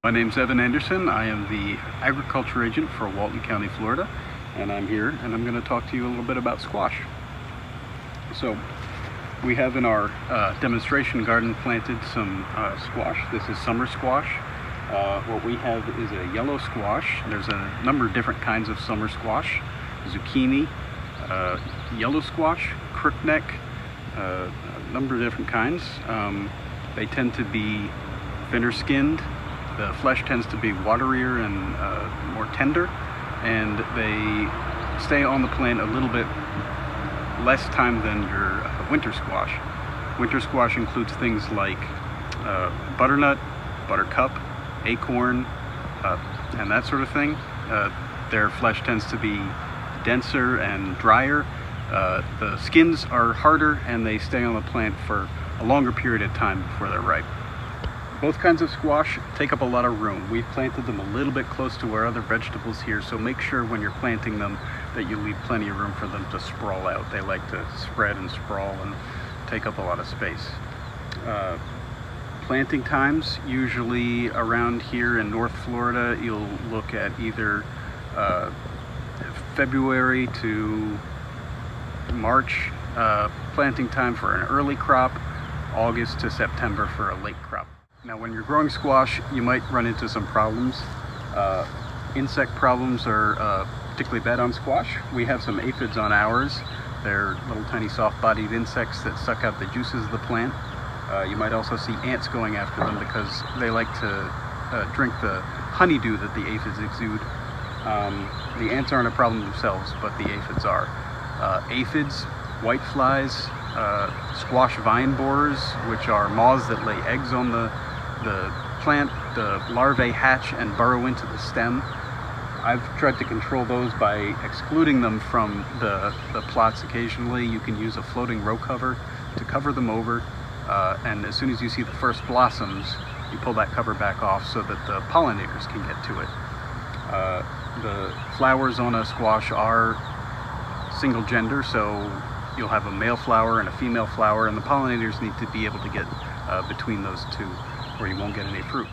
My name's Evan Anderson. I am the agriculture agent for Walton County, Florida, and I'm here and I'm going to talk to you a little bit about squash. So we have in our demonstration garden planted some squash. This is summer squash. What we have is a yellow squash. There's a number of different kinds of summer squash. Zucchini, yellow squash, crookneck, a number of different kinds. They tend to be thinner skinned. The flesh tends to be waterier and more tender, and they stay on the plant a little bit less time than your winter squash. Winter squash includes things like butternut, buttercup, acorn, and that sort of thing. Their flesh tends to be denser and drier. The skins are harder and they stay on the plant for a longer period of time before they're ripe. Both kinds of squash take up a lot of room. We've planted them a little bit close to our other vegetables here, so make sure when you're planting them that you leave plenty of room for them to sprawl out. They like to spread and sprawl and take up a lot of space. Planting times, usually around here in North Florida, you'll look at either February to March planting time for an early crop, August to September for a late crop. Now, when you're growing squash, you might run into some problems. Insect problems are particularly bad on squash. We have some aphids on ours. They're little tiny soft-bodied insects that suck out the juices of the plant. You might also see ants going after them because they like to drink the honeydew that the aphids exude. The ants aren't a problem themselves, but the aphids are. Aphids, whiteflies, squash vine borers, which are moths that lay eggs on the plant. The larvae hatch and burrow into the stem. I've tried to control those by excluding them from the plots occasionally. You can use a floating row cover to cover them over, and as soon as you see the first blossoms, you pull that cover back off so that the pollinators can get to it. The flowers on a squash are single gender, so you'll have a male flower and a female flower, and the pollinators need to be able to get between those two, or you won't get any fruit.